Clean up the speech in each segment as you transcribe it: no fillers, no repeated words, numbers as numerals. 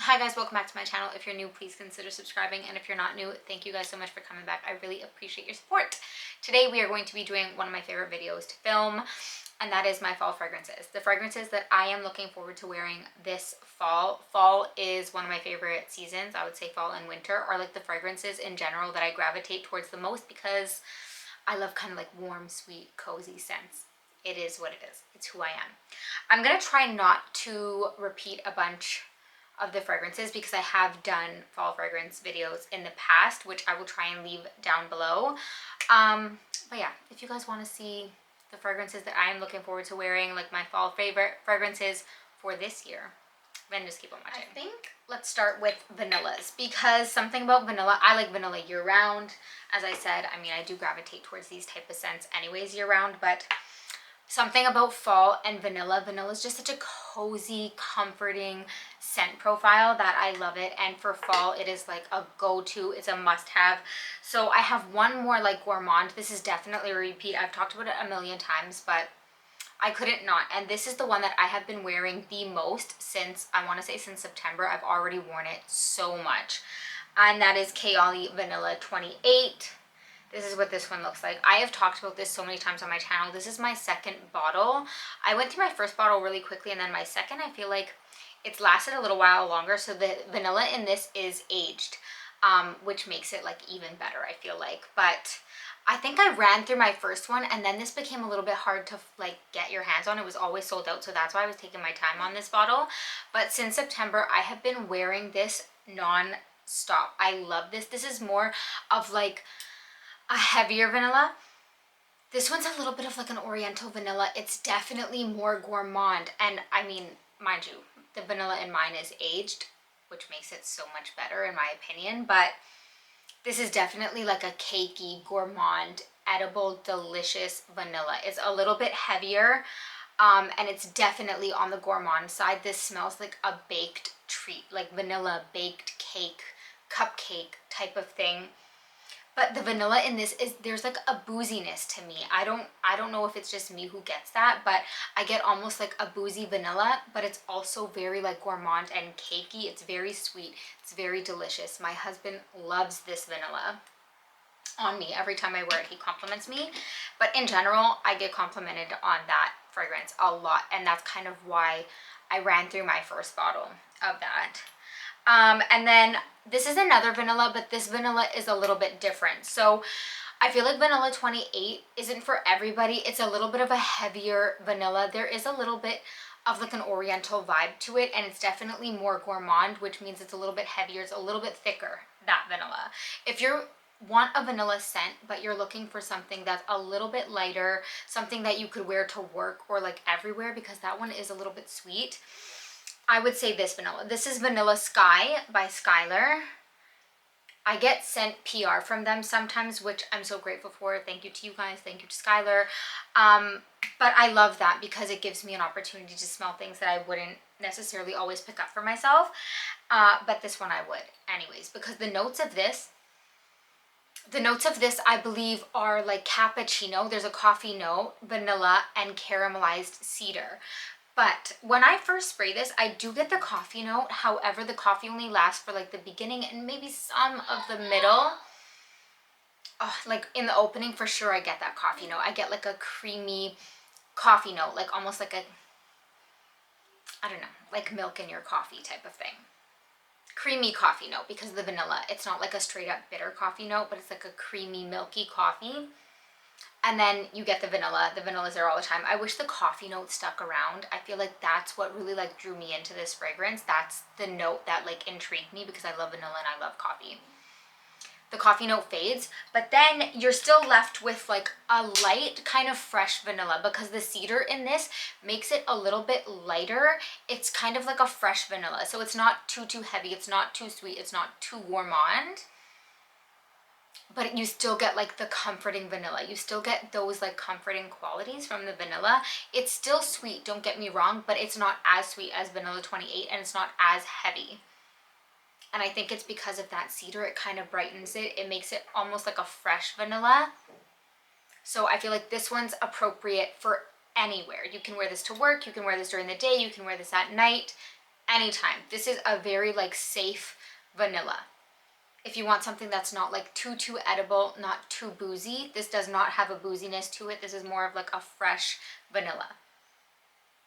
Hi guys, welcome back to my channel. If you're new, please consider subscribing, and if you're not new, thank you guys so much for coming back. I really appreciate your support. Today we are going to be doing one of my favorite videos to film, and that is my fall fragrances. The fragrances that I am looking forward to wearing this fall. Fall is one of my favorite seasons. I would say fall and winter are like the fragrances in general that I gravitate towards the most because I love kind of like warm, sweet, cozy scents. It is what it is. It's who I am. I'm gonna try not to repeat a bunch of the fragrances because I have done fall fragrance videos in the past, which I will try and leave down below. But yeah, if you guys want to see the fragrances that I am looking forward to wearing, like my fall favorite fragrances for this year, then just keep on watching. I think let's start with vanillas, because something about vanilla, I like vanilla year round. As I said, I mean, I do gravitate towards these type of scents anyways year round, but something about fall and vanilla. Vanilla is just such a cozy, comforting scent profile that I love it. And for fall, it is like a go-to. It's a must-have. So I have one more like gourmand. This is definitely a repeat. I've talked about it a million times, but I couldn't not. And this is the one that I have been wearing the most since, I want to say since September. I've already worn it so much. And that is Chaoli Vanilla 28. This is what this one looks like. I have talked about this so many times on my channel. This is my second bottle. I went through my first bottle really quickly, and then my second, I feel like it's lasted a little while longer. So the vanilla in this is aged, which makes it like even better, I feel like. But I think I ran through my first one, and then this became a little bit hard to like get your hands on. It was always sold out, so that's why I was taking my time on this bottle. But since September, I have been wearing this non-stop. I love this. This is more of like a heavier vanilla. This one's a little bit of like an oriental vanilla. It's definitely more gourmand, and I mean, mind you, the vanilla in mine is aged, which makes it so much better in my opinion, but this is definitely like a cakey, gourmand, edible, delicious vanilla. It's a little bit heavier, and it's definitely on the gourmand side. This smells like a baked treat, like vanilla baked cake, cupcake type of thing. But the vanilla in this is, there's like a booziness to me. I don't know if it's just me who gets that, but I get almost like a boozy vanilla, but it's also very like gourmand and cakey. It's very sweet. It's very delicious. My husband loves this vanilla on me. Every time I wear it, he compliments me. But in general, I get complimented on that fragrance a lot, and that's kind of why I ran through my first bottle of that. And then this is another vanilla, but this vanilla is a little bit different. So I feel like vanilla 28 isn't for everybody. It's a little bit of a heavier vanilla. There is a little bit of like an oriental vibe to it, and it's definitely more gourmand, which means it's a little bit heavier. It's a little bit thicker, that vanilla. If you want a vanilla scent, but you're looking for something that's a little bit lighter, something that you could wear to work or like everywhere, because that one is a little bit sweet, I would say this vanilla. This is Vanilla Sky by Skylar. I get sent PR from them sometimes, which I'm so grateful for. Thank you to you guys. Thank you to Skylar. But I love that because it gives me an opportunity to smell things that I wouldn't necessarily always pick up for myself. But this one I would anyways, because the notes of this, I believe, are like cappuccino. There's a coffee note, vanilla, and caramelized cedar. But when I first spray this, I do get the coffee note. However, the coffee only lasts for like the beginning and maybe some of the middle. Oh, like in the opening, for sure, I get that coffee note. I get like a creamy coffee note, like almost like a, I don't know, like milk in your coffee type of thing. Creamy coffee note because of the vanilla. It's not like a straight up bitter coffee note, but it's like a creamy, milky coffee. And then you get the vanilla. The vanilla's there all the time. I wish the coffee note stuck around. I feel like that's what really like drew me into this fragrance. That's the note that like intrigued me because I love vanilla and I love coffee. The coffee note fades, but then you're still left with like a light kind of fresh vanilla because the cedar in this makes it a little bit lighter. It's kind of like a fresh vanilla. So it's not too heavy. It's not too sweet. It's not too gourmand. But you still get like the comforting vanilla. You still get those like comforting qualities from the vanilla. It's still sweet, don't get me wrong, but it's not as sweet as Vanilla 28 and it's not as heavy. And I think it's because of that cedar. It kind of brightens it. It makes it almost like a fresh vanilla. So I feel like this one's appropriate for anywhere. You can wear this to work. You can wear this during the day. You can wear this at night. anytime. This is a very like safe vanilla. If you want something that's not like too edible, not too boozy, this does not have a booziness to it. This is more of like a fresh vanilla.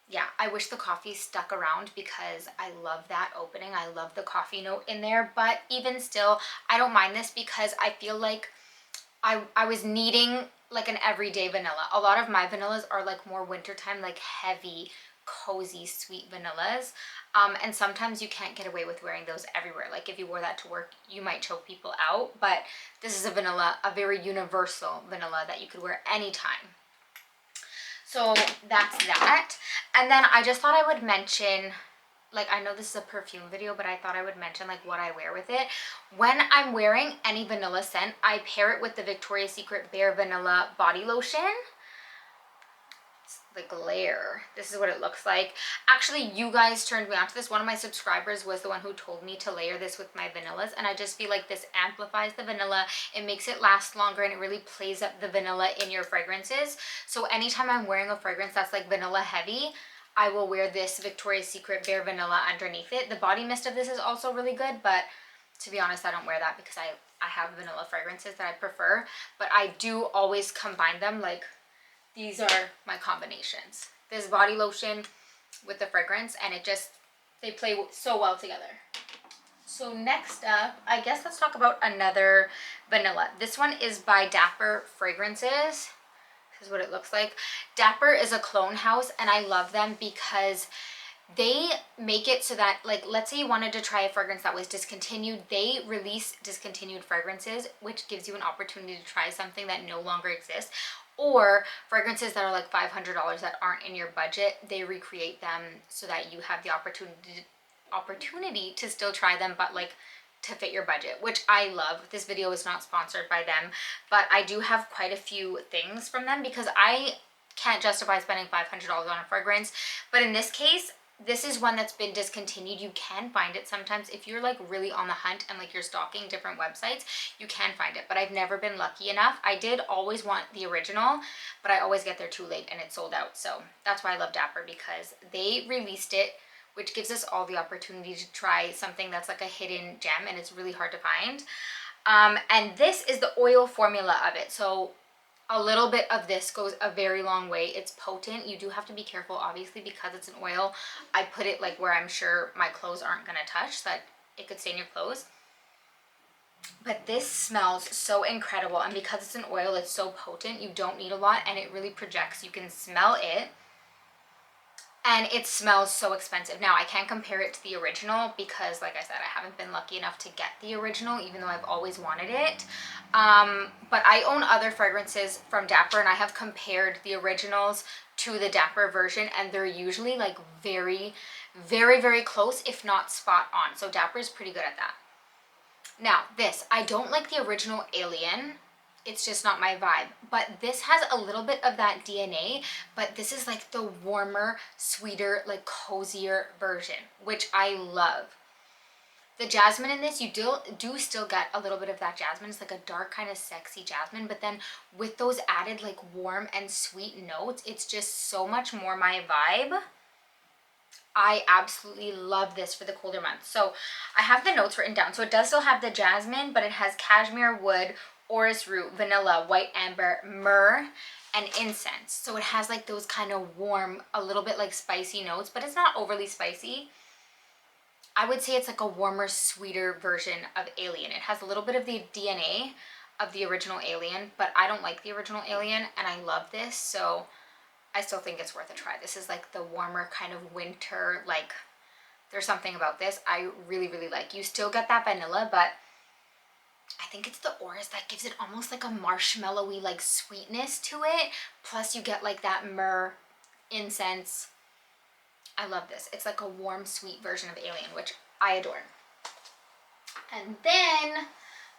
Yeah, I wish the coffee stuck around because I love that opening. I love the coffee note in there, but even still, I don't mind this because I feel like I was needing like an everyday vanilla. A lot of my vanillas are like more wintertime, like heavy, cozy, sweet vanillas. And sometimes you can't get away with wearing those everywhere. Like if you wore that to work, you might choke people out. But this is a vanilla, a very universal vanilla that you could wear anytime. So that's that. And then I just thought I would mention, like, I know this is a perfume video, but I thought I would mention like what I wear with it. When I'm wearing any vanilla scent, I pair it with the Victoria's Secret Bare Vanilla Body Lotion. It's the glare. This is what it looks like. Actually, you guys turned me on to this. One of my subscribers was the one who told me to layer this with my vanillas, and I just feel like this amplifies the vanilla. It makes it last longer, and it really plays up the vanilla in your fragrances. So anytime I'm wearing a fragrance that's like vanilla heavy, I will wear this Victoria's Secret Bare Vanilla underneath it. The body mist of this is also really good, but to be honest, I don't wear that because I have vanilla fragrances that I prefer. But I do always combine them. Like, these are my combinations. This body lotion with the fragrance, and it just, they play so well together. So next up, I guess let's talk about another vanilla. This one is by Dapper Fragrances. This is what it looks like. Dapper is a clone house, and I love them because they make it so that, like, let's say you wanted to try a fragrance that was discontinued, they release discontinued fragrances, which gives you an opportunity to try something that no longer exists. Or fragrances that are like $500 that aren't in your budget, they recreate them so that you have the opportunity to still try them, but like to fit your budget, which I love. This video is not sponsored by them, but I do have quite a few things from them because I can't justify spending $500 on a fragrance. But in this case, this is one that's been discontinued. You can find it sometimes if you're like really on the hunt and like you're stalking different websites, you can find it, but I've never been lucky enough. I did always want the original, but I always get there too late and it's sold out. So that's why I love Dapper, because they released it, which gives us all the opportunity to try something that's like a hidden gem and it's really hard to find. And this is the oil formula of it. So a little bit of this goes a very long way. It's potent. You do have to be careful, obviously, because it's an oil. I put it like where I'm sure my clothes aren't gonna touch, so that it could stain your clothes. But this smells so incredible, and because it's an oil, it's so potent. You don't need a lot, and it really projects. You can smell it, and it smells so expensive. Now, I can't compare it to the original because, like I said, I haven't been lucky enough to get the original, even though I've always wanted it. But I own other fragrances from Dapper, and I have compared the originals to the Dapper version, and they're usually like very, very, very close, if not spot on. So Dapper is pretty good at that. Now, this, I don't like the original Alien. It's just not my vibe, but this has a little bit of that DNA, but this is like the warmer, sweeter, like cozier version, which I love. The jasmine in this, you do still get a little bit of that jasmine. It's like a dark kind of sexy jasmine, but then with those added like warm and sweet notes, it's just so much more my vibe. I absolutely love this for the colder months. So I have the notes written down. So it does still have the jasmine, but it has cashmere wood, orris root, vanilla, white amber, myrrh, and incense. So it has like those kind of warm, a little bit like spicy notes, but it's not overly spicy. I would say it's like a warmer, sweeter version of Alien. It has a little bit of the DNA of the original Alien, but I don't like the original Alien, and I love this, so I still think it's worth a try. This is like the warmer kind of winter, like there's something about this I really, really like. You still get that vanilla, but I think it's the orris that gives it almost like a marshmallowy like sweetness to it. Plus you get like that myrrh, incense. I love this. It's like a warm, sweet version of Alien, which I adore. And then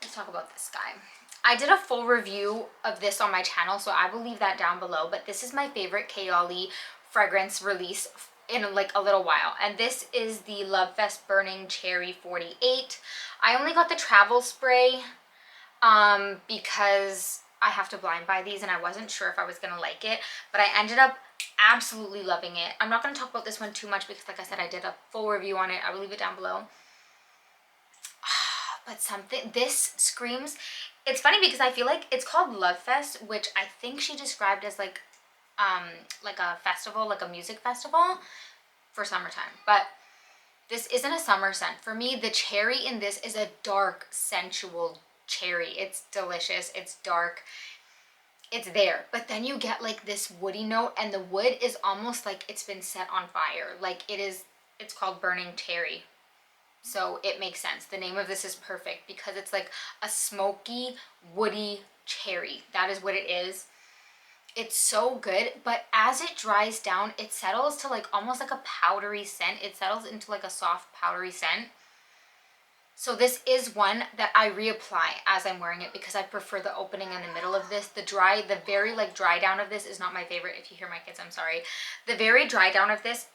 let's talk about this guy. I did a full review of this on my channel, so I will leave that down below, but this is my favorite Chaoli fragrance release in like a little while, and this is the Love Fest Burning Cherry 48. I only got the travel spray because I have to blind buy these and I wasn't sure if I was gonna like it, but I ended up absolutely loving it. I'm not going to talk about this one too much because like I said, I did a full review on it. I will leave it down below. But something, this screams, it's funny because I feel like it's called Love Fest, which I think she described as like a festival, like a music festival for summertime. But this isn't a summer scent. For me, the cherry in this is a dark, sensual cherry. It's delicious. It's dark. It's there. But then you get like this woody note, and the wood is almost like it's been set on fire. Like it's called Burning Cherry. So it makes sense. The name of this is perfect because it's like a smoky, woody cherry. That is what it is. It's so good, but as it dries down, it settles to like almost like a powdery scent. It settles into like a soft powdery scent. So this is one that I reapply as I'm wearing it because I prefer the opening and the middle of this. The very like dry down of this is not my favorite. If you hear my kids, I'm sorry. The very dry down of this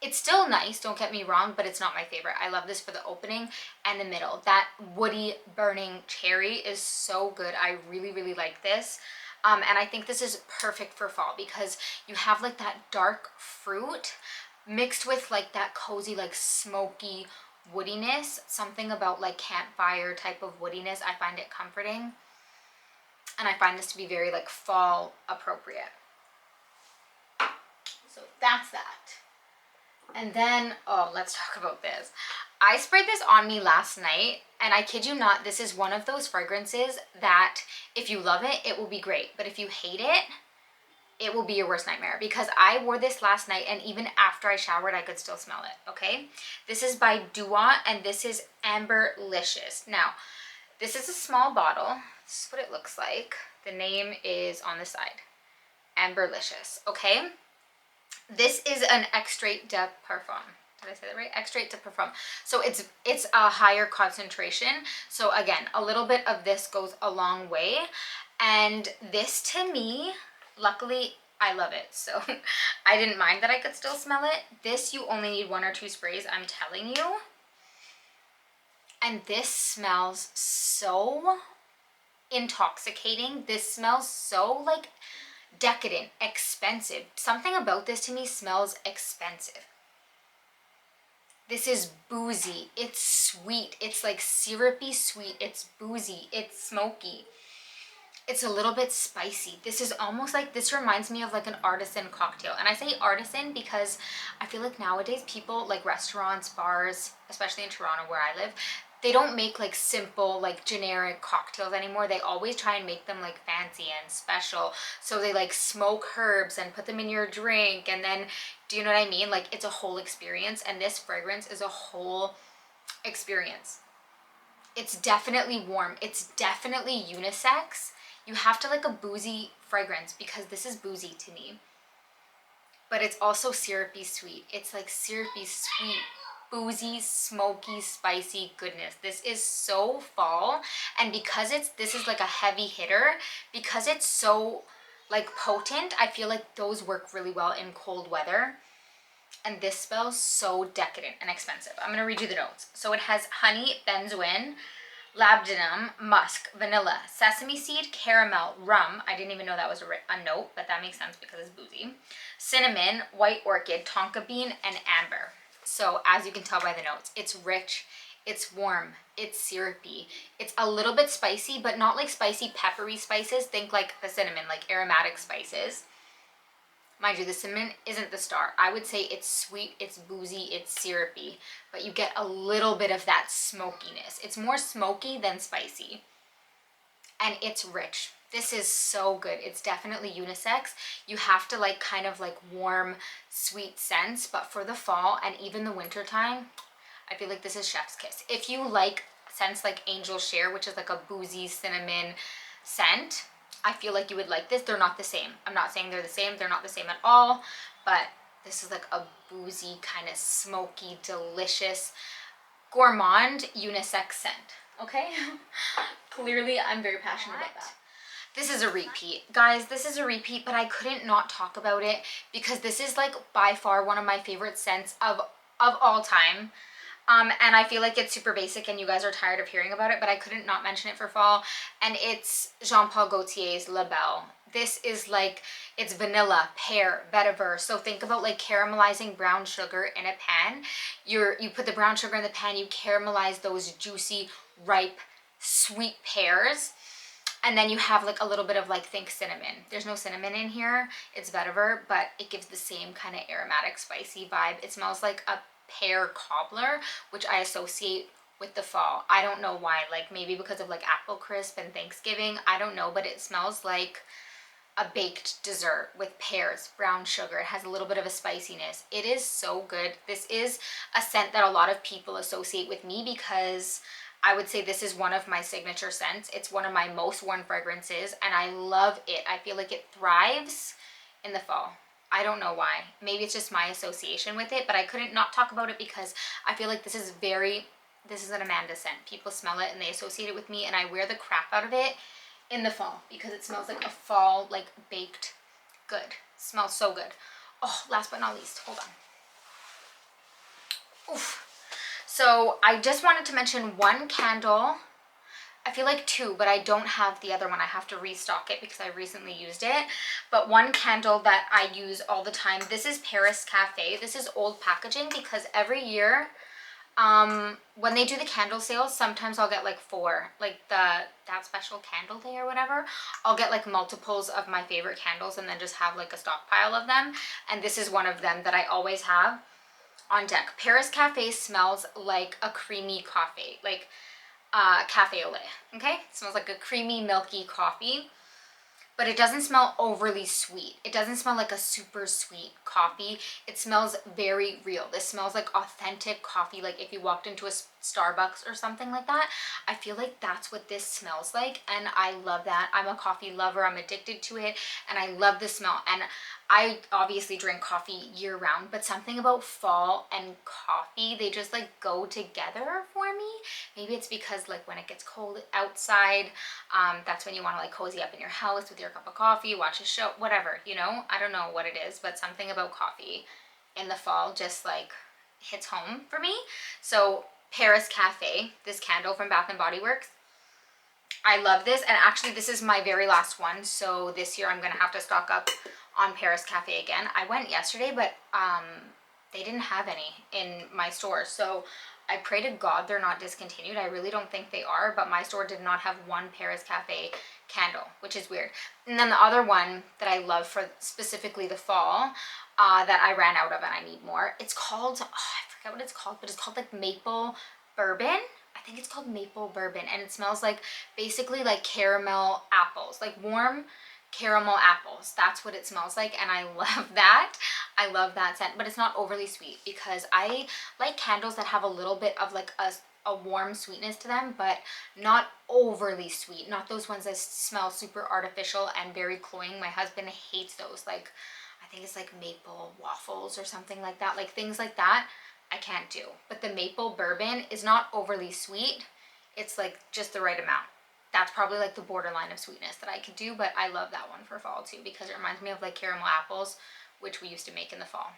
it's still nice, don't get me wrong, but it's not my favorite. I love this for the opening and the middle. That woody burning cherry is so good. I really, really like this. And I think this is perfect for fall because you have like that dark fruit mixed with like that cozy, like smoky woodiness. Something about like campfire type of woodiness. I find it comforting. And I find this to be very like fall appropriate. So that's that. And then, oh, let's talk about this. I sprayed this on me last night, and I kid you not, this is one of those fragrances that if you love it, it will be great. But if you hate it, it will be your worst nightmare because I wore this last night and even after I showered, I could still smell it, okay? This is by Dua and this is Amberlicious. Now, this is a small bottle. This is what it looks like. The name is on the side. Amberlicious, okay? This is an extrait de perfume. Did I say that right? Extrait de perfume. So it's a higher concentration. So again, a little bit of this goes a long way. And this to me, luckily, I love it. So I didn't mind that I could still smell it. This, you only need 1 or 2 sprays, I'm telling you. And this smells so intoxicating. This smells so like decadent, expensive. Something about this to me smells expensive. This is boozy. It's sweet. It's like syrupy sweet. It's boozy. It's smoky. It's a little bit spicy. This is almost like, this reminds me of like an artisan cocktail. And I say artisan because I feel like nowadays people, like restaurants, bars, especially in Toronto where I live, they don't make like simple, like generic cocktails anymore. They always try and make them like fancy and special. So they like smoke herbs and put them in your drink. And then, do you know what I mean? Like it's a whole experience. And this fragrance is a whole experience. It's definitely warm. It's definitely unisex. You have to like a boozy fragrance because this is boozy to me. But it's also syrupy sweet. It's like syrupy sweet, boozy, smoky, spicy goodness. This is so fall, and because this is like a heavy hitter, because it's so like potent, I feel like those work really well in cold weather. And this smells so decadent and expensive. I'm gonna read you the notes. So it has honey, benzoin, labdanum, musk, vanilla, sesame seed, caramel, rum. I didn't even know that was a note, but that makes sense because it's boozy. Cinnamon, white orchid, tonka bean, and amber. So as you can tell by the notes, it's rich, it's warm, it's syrupy, it's a little bit spicy, but not like spicy peppery spices. Think like the cinnamon, like aromatic spices. Mind you, the cinnamon isn't the star. I would say it's sweet, it's boozy, it's syrupy, but you get a little bit of that smokiness. It's more smoky than spicy, and it's rich. This is so good. It's definitely unisex. You have to like kind of like warm, sweet scents, but for the fall and even the winter time, I feel like this is chef's kiss. If you like scents like Angel Share, which is like a boozy cinnamon scent, I feel like you would like this. They're not the same. I'm not saying they're the same. They're not the same at all, but this is like a boozy, kind of smoky, delicious, gourmand unisex scent, okay? Clearly, I'm very passionate about that. This is a repeat. Guys, this is a repeat, but I couldn't not talk about it because this is like by far one of my favorite scents of all time. And I feel like it's super basic and you guys are tired of hearing about it, but I couldn't not mention it for fall. And it's Jean Paul Gaultier's LaBelle. This is like, it's vanilla, pear, vetiver. So think about like caramelizing brown sugar in a pan. You put the brown sugar in the pan, you caramelize those juicy, ripe, sweet pears. And then you have like a little bit of like, think cinnamon. There's no cinnamon in here. It's vetiver, but it gives the same kind of aromatic, spicy vibe. It smells like a pear cobbler, which I associate with the fall. I don't know why, like maybe because of like apple crisp and Thanksgiving, I don't know, but it smells like a baked dessert with pears, brown sugar. It has a little bit of a spiciness. It is so good. This is a scent that a lot of people associate with me because I would say this is one of my signature scents. It's one of my most worn fragrances and I love it. I feel like it thrives in the fall. I don't know why. Maybe it's just my association with it, but I couldn't not talk about it because I feel like this is an Amanda scent. People smell it and they associate it with me, and I wear the crap out of it in the fall because it smells like a fall, like baked good. It smells so good. Oh, last but not least, hold on. Oof. So I just wanted to mention one candle. I feel like two, but I don't have the other one. I have to restock it because I recently used it. But one candle that I use all the time, this is Paris Cafe. This is old packaging because every year when they do the candle sales, sometimes I'll get like four, like that special candle day or whatever. I'll get like multiples of my favorite candles and then just have like a stockpile of them. And this is one of them that I always have on deck. Paris Cafe smells like a creamy coffee, like cafe au lait. Okay, it smells like a creamy milky coffee, but it doesn't smell overly sweet. It doesn't smell like a super sweet coffee. It smells very real. This smells like authentic coffee, like if you walked into a Starbucks or something like that. I feel like that's what this smells like, and I love that. I'm a coffee lover. I'm addicted to it, and I love the smell. And I obviously drink coffee year round, but something about fall and coffee, they just like go together for me. Maybe it's because like when it gets cold outside, that's when you want to like cozy up in your house with your cup of coffee, watch a show, whatever, you know. I don't know what it is, but something about coffee in the fall just like hits home for me. So Paris Cafe, this candle from Bath & Body Works, I love this. And actually this is my very last one, so this year I'm gonna have to stock up on Paris Cafe again. I went yesterday, but they didn't have any in my store, so I pray to God they're not discontinued. I really don't think they are, but my store did not have one Paris Cafe candle, which is weird. And then the other one that I love for specifically the fall, that I ran out of and I need more, it's called, I forget what it's called, but it's called like maple bourbon. I think it's called maple bourbon, and it smells like basically like caramel apples, like warm caramel apples. That's what it smells like, and I love that. I love that scent, but it's not overly sweet because I like candles that have a little bit of like a warm sweetness to them, but not overly sweet. Not those ones that smell super artificial and very cloying. My husband hates those. Like, I think it's like maple waffles or something like that. Like things like that I can't do. But the maple bourbon is not overly sweet. It's like just the right amount. That's probably like the borderline of sweetness that I could do, but I love that one for fall too because it reminds me of like caramel apples, which we used to make in the fall.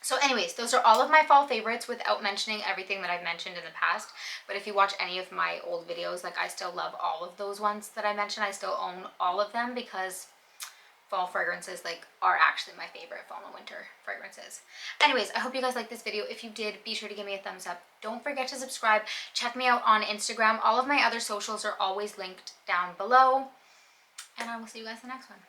So anyways, those are all of my fall favorites without mentioning everything that I've mentioned in the past. But if you watch any of my old videos, like I still love all of those ones that I mentioned. I still own all of them because fall fragrances like are actually my favorite fall and winter fragrances. Anyways, I hope you guys liked this video. If you did, be sure to give me a thumbs up. Don't forget to subscribe. Check me out on Instagram. All of my other socials are always linked down below. And I will see you guys in the next one.